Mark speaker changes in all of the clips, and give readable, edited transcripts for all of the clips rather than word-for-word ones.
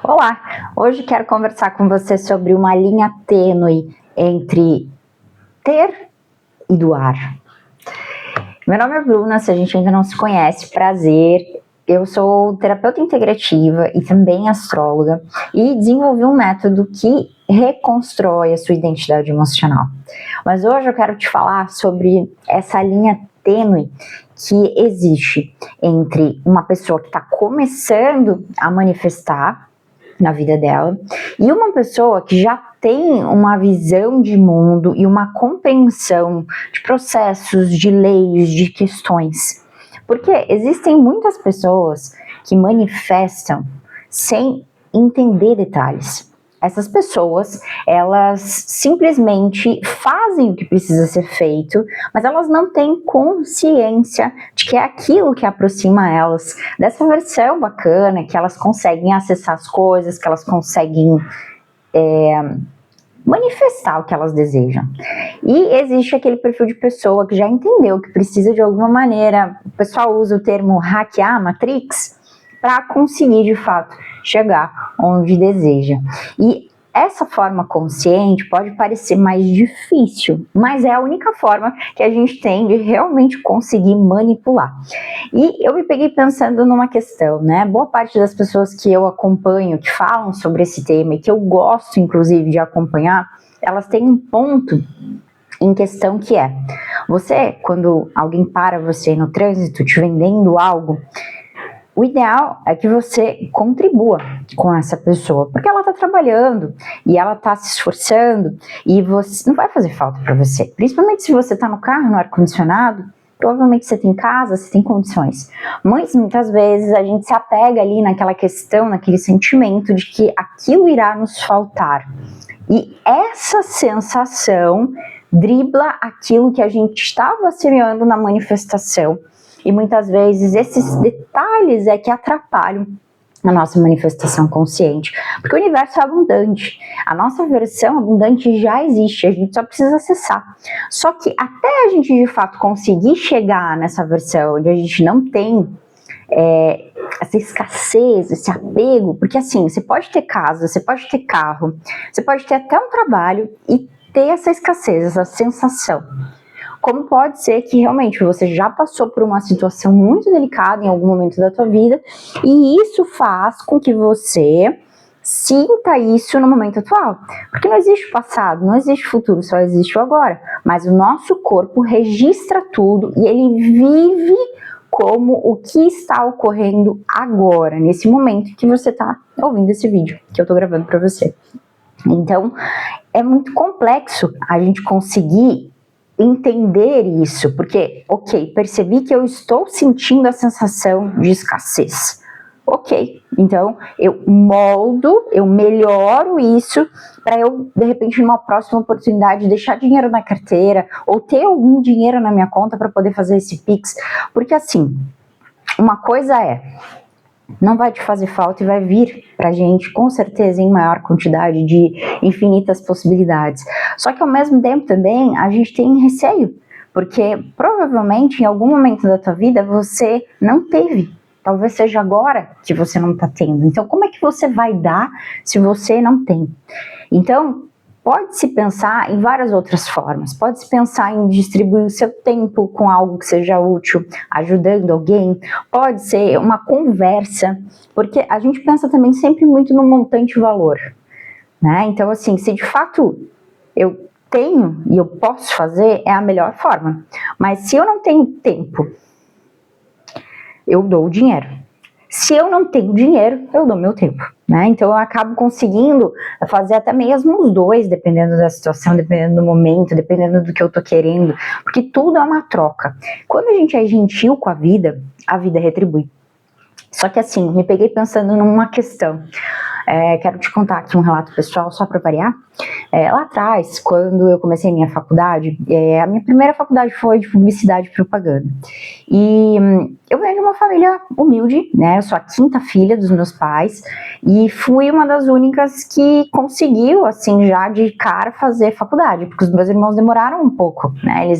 Speaker 1: Olá, hoje quero conversar com você sobre uma linha tênue entre ter e doar. Meu nome é Bruna, se a gente ainda não se conhece, prazer. Eu sou terapeuta integrativa e também astróloga e desenvolvi um método que reconstrói a sua identidade emocional. Mas hoje eu quero te falar sobre essa linha tênue que existe entre uma pessoa que está começando a manifestar na vida dela e uma pessoa que já tem uma visão de mundo e uma compreensão de processos, de leis, de questões. Porque existem muitas pessoas que manifestam sem entender detalhes. Essas pessoas, elas simplesmente fazem o que precisa ser feito, mas elas não têm consciência de que é aquilo que aproxima elas dessa versão bacana, que elas conseguem acessar as coisas, que elas conseguem manifestar o que elas desejam. E existe aquele perfil de pessoa que já entendeu que precisa de alguma maneira, o pessoal usa o termo hackear a Matrix, para conseguir de fato chegar onde deseja. E essa forma consciente pode parecer mais difícil, mas é a única forma que a gente tem de realmente conseguir manipular. E eu me peguei pensando numa questão, né? Boa parte das pessoas que eu acompanho, que falam sobre esse tema e que eu gosto inclusive de acompanhar, elas têm um ponto em questão que é, você, quando alguém para você no trânsito te vendendo algo, o ideal é que você contribua com essa pessoa, porque ela está trabalhando e ela está se esforçando e você não vai fazer falta para você. Principalmente se você está no carro, no ar-condicionado, provavelmente você tem casa, você tem condições. Mas muitas vezes a gente se apega ali naquela questão, naquele sentimento de que aquilo irá nos faltar. E essa sensação dribla aquilo que a gente estava semeando na manifestação. E muitas vezes esses detalhes é que atrapalham a nossa manifestação consciente, porque o universo é abundante, a nossa versão abundante já existe, a gente só precisa acessar. Só que até a gente de fato conseguir chegar nessa versão onde a gente não tem essa escassez, esse apego, porque assim, você pode ter casa, você pode ter carro, você pode ter até um trabalho e ter essa escassez, essa sensação. Como pode ser que realmente você já passou por uma situação muito delicada em algum momento da tua vida e isso faz com que você sinta isso no momento atual. Porque não existe passado, não existe futuro, só existe o agora. Mas o nosso corpo registra tudo e ele vive como o que está ocorrendo agora, nesse momento que você está ouvindo esse vídeo que eu estou gravando para você. Então, é muito complexo a gente conseguir entender isso, porque, ok, percebi que eu estou sentindo a sensação de escassez. Ok, então eu moldo, eu melhoro isso para eu, de repente, numa próxima oportunidade, deixar dinheiro na carteira ou ter algum dinheiro na minha conta para poder fazer esse Pix. Porque assim, uma coisa é, não vai te fazer falta e vai vir pra gente com certeza em maior quantidade de infinitas possibilidades. Só que ao mesmo tempo também a gente tem receio, porque provavelmente em algum momento da tua vida você não teve. Talvez seja agora que você não tá tendo. Então como é que você vai dar se você não tem? Então pode-se pensar em várias outras formas, pode-se pensar em distribuir o seu tempo com algo que seja útil, ajudando alguém, pode ser uma conversa, porque a gente pensa também sempre muito no montante valor, né? Então assim, se de fato eu tenho e eu posso fazer, é a melhor forma, mas se eu não tenho tempo, eu dou o dinheiro. Se eu não tenho dinheiro, eu dou meu tempo, né? Então eu acabo conseguindo fazer até mesmo os dois, dependendo da situação, dependendo do momento, dependendo do que eu tô querendo, porque tudo é uma troca. Quando a gente é gentil com a vida retribui. Só que assim, me peguei pensando numa questão. Quero te contar aqui um relato pessoal, só para variar. Lá atrás, quando eu comecei minha faculdade, a minha primeira faculdade foi de publicidade e propaganda. E eu venho de uma família humilde, né? Eu sou a quinta filha dos meus pais e fui uma das únicas que conseguiu, assim, já de cara fazer faculdade, porque os meus irmãos demoraram um pouco, né?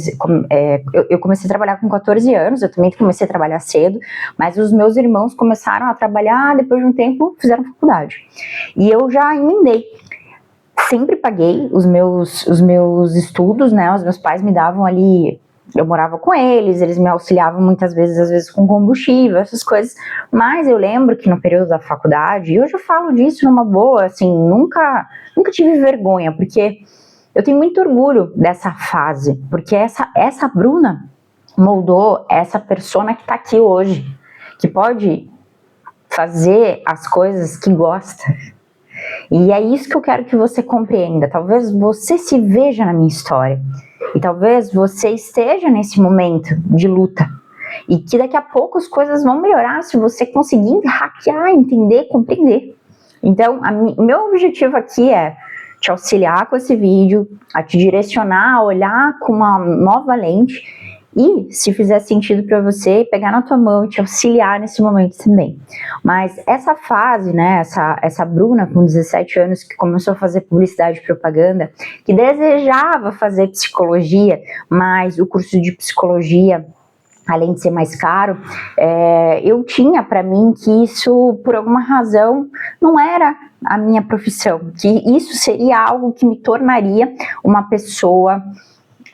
Speaker 1: Eu comecei a trabalhar com 14 anos, eu também comecei a trabalhar cedo, mas os meus irmãos começaram a trabalhar, depois de um tempo fizeram faculdade. E eu já emendei. Sempre paguei os meus estudos, né? Os meus pais me davam ali, eu morava com eles me auxiliavam muitas vezes, às vezes com combustível, essas coisas. Mas eu lembro que no período da faculdade, e hoje eu falo disso numa boa, assim, nunca tive vergonha, porque eu tenho muito orgulho dessa fase, porque essa Bruna moldou essa persona que tá aqui hoje, que pode fazer as coisas que gosta. E é isso que eu quero que você compreenda. Talvez você se veja na minha história. E talvez você esteja nesse momento de luta. E que daqui a pouco as coisas vão melhorar se você conseguir hackear, entender, compreender. Então, o meu objetivo aqui é te auxiliar com esse vídeo, a te direcionar, a olhar com uma nova lente e, se fizer sentido para você, pegar na tua mão e te auxiliar nesse momento também. Mas essa fase, né, essa Bruna com 17 anos que começou a fazer publicidade e propaganda, que desejava fazer psicologia, mas o curso de psicologia, além de ser mais caro, eu tinha para mim que isso, por alguma razão, não era a minha profissão, que isso seria algo que me tornaria uma pessoa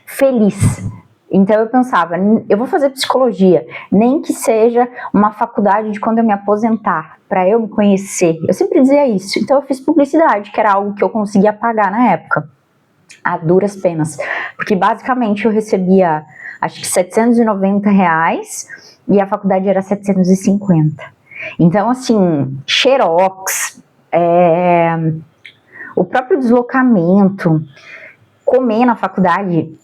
Speaker 1: feliz. Então eu pensava, eu vou fazer psicologia, nem que seja uma faculdade de quando eu me aposentar, para eu me conhecer. Eu sempre dizia isso. Então eu fiz publicidade, que era algo que eu conseguia pagar na época, a duras penas. Porque basicamente eu recebia, acho que R$790 e a faculdade era 750. Então assim, xerox, o próprio deslocamento, comer na faculdade...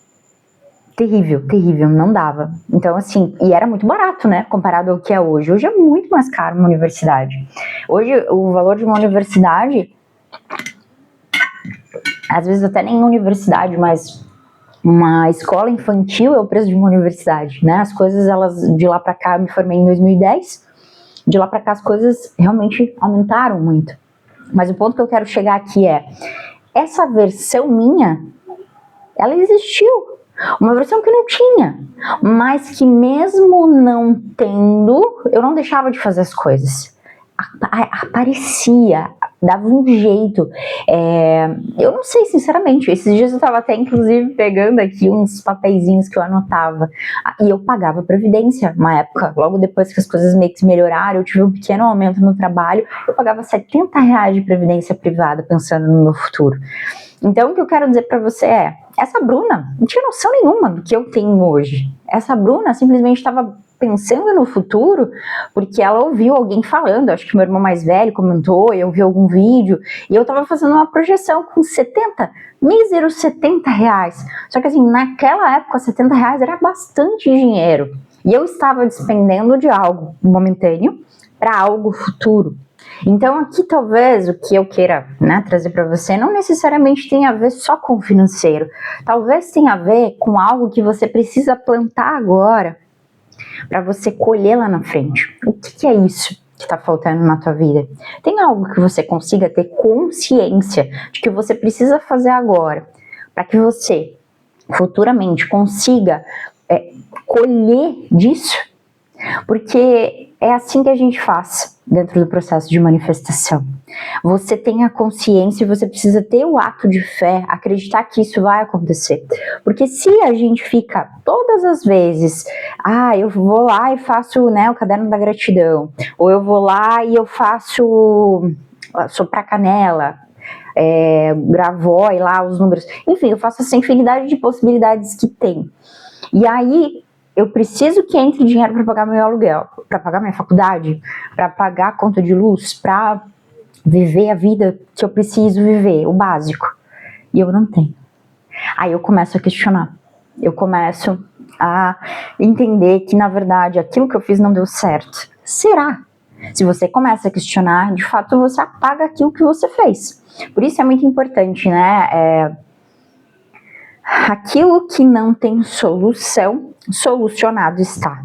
Speaker 1: Terrível, não dava. Então, assim, e era muito barato, né, comparado ao que é hoje. Hoje é muito mais caro uma universidade. Hoje, o valor de uma universidade, às vezes até nem universidade, mas uma escola infantil é o preço de uma universidade, né? As coisas, elas, de lá pra cá, eu me formei em 2010, de lá pra cá as coisas realmente aumentaram muito. Mas o ponto que eu quero chegar aqui é, essa versão minha, ela existiu. Uma versão que não tinha, mas que mesmo não tendo, eu não deixava de fazer as coisas. Aparecia, dava um jeito. Eu não sei, sinceramente, esses dias eu estava até, inclusive, pegando aqui uns papeizinhos que eu anotava. E eu pagava previdência, uma época, logo depois que as coisas meio que melhoraram, eu tive um pequeno aumento no trabalho, eu pagava R$70 de previdência privada, pensando no meu futuro. Então, o que eu quero dizer para você é, essa Bruna não tinha noção nenhuma do que eu tenho hoje. Essa Bruna simplesmente estava pensando no futuro porque ela ouviu alguém falando, acho que meu irmão mais velho comentou, eu vi algum vídeo, e eu estava fazendo uma projeção com míseros R$70. Só que assim, naquela época, R$70 era bastante dinheiro. E eu estava despendendo de algo momentâneo para algo futuro. Então aqui talvez o que eu queira, né, trazer para você não necessariamente tem a ver só com o financeiro, talvez tenha a ver com algo que você precisa plantar agora para você colher lá na frente. O que é isso que está faltando na tua vida? Tem algo que você consiga ter consciência de que você precisa fazer agora para que você futuramente consiga colher disso? Porque é assim que a gente faz dentro do processo de manifestação. Você tem a consciência e você precisa ter o ato de fé, acreditar que isso vai acontecer. Porque se a gente fica todas as vezes, eu vou lá e faço, né, o caderno da gratidão, ou eu vou lá e eu faço soprar canela, gravói lá os números, enfim, eu faço essa infinidade de possibilidades que tem. E aí eu preciso que entre dinheiro para pagar meu aluguel, para pagar minha faculdade, para pagar a conta de luz, para viver a vida que eu preciso viver, o básico. E eu não tenho. Aí eu começo a questionar. Eu começo a entender que, na verdade, aquilo que eu fiz não deu certo. Será? Se você começa a questionar, de fato você apaga aquilo que você fez. Por isso é muito importante, né? Aquilo que não tem solução, solucionado está.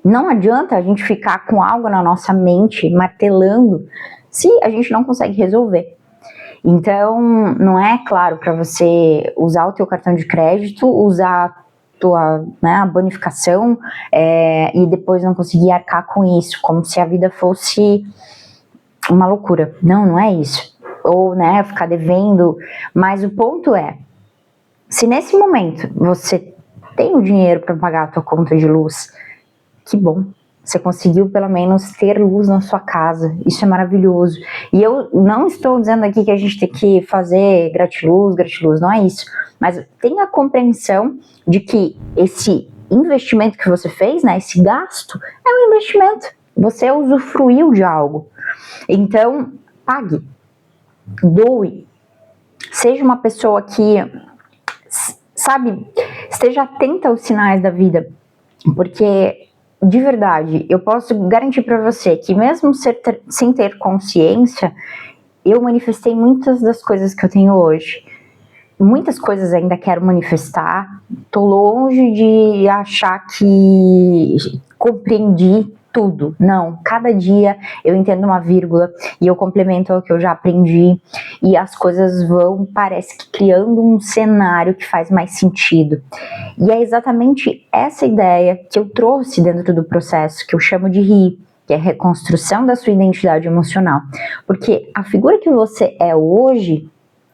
Speaker 1: Não adianta a gente ficar com algo na nossa mente, martelando, se a gente não consegue resolver. Então, não é claro para você usar o teu cartão de crédito, usar a bonificação e depois não conseguir arcar com isso, como se a vida fosse uma loucura. Não, não é isso. Ou, né, ficar devendo. Mas o ponto é, se nesse momento você tem o dinheiro para pagar a tua conta de luz, que bom. Você conseguiu pelo menos ter luz na sua casa. Isso é maravilhoso. E eu não estou dizendo aqui que a gente tem que fazer gratiluz, não é isso. Mas tenha a compreensão de que esse investimento que você fez, né, esse gasto, é um investimento. Você usufruiu de algo. Então, pague, doe, seja uma pessoa que, sabe, esteja atenta aos sinais da vida, porque, de verdade, eu posso garantir para você que mesmo sem ter consciência, eu manifestei muitas das coisas que eu tenho hoje. Muitas coisas ainda quero manifestar, tô longe de achar que compreendi tudo. Não, cada dia eu entendo uma vírgula e eu complemento o que eu já aprendi e as coisas vão, parece que criando um cenário que faz mais sentido. E é exatamente essa ideia que eu trouxe dentro do processo, que eu chamo de RI, que é a reconstrução da sua identidade emocional. Porque a figura que você é hoje,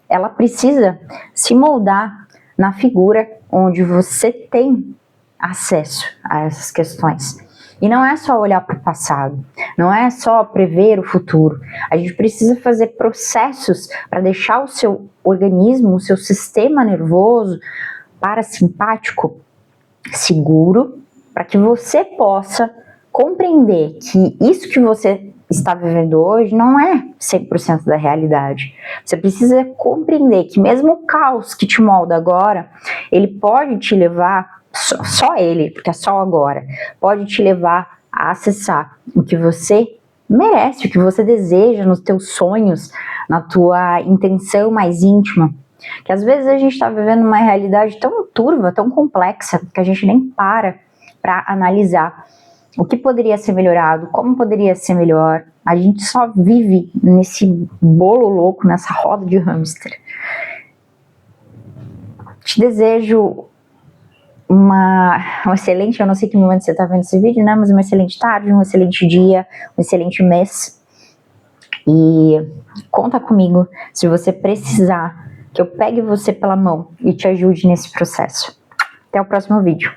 Speaker 1: ela precisa se moldar na figura onde você tem acesso a essas questões. E não é só olhar para o passado, não é só prever o futuro. A gente precisa fazer processos para deixar o seu organismo, o seu sistema nervoso parasimpático seguro, para que você possa compreender que isso que você está vivendo hoje não é 100% da realidade. Você precisa compreender que mesmo o caos que te molda agora, ele pode te levar, só ele, porque é só agora, pode te levar a acessar o que você merece, o que você deseja nos teus sonhos, na tua intenção mais íntima. Que às vezes a gente está vivendo uma realidade tão turva, tão complexa, que a gente nem para analisar o que poderia ser melhorado, como poderia ser melhor. A gente só vive nesse bolo louco, nessa roda de hamster. Te desejo uma excelente, eu não sei que momento você está vendo esse vídeo, né? Mas uma excelente tarde, um excelente dia, um excelente mês. E conta comigo se você precisar que eu pegue você pela mão e te ajude nesse processo. Até o próximo vídeo.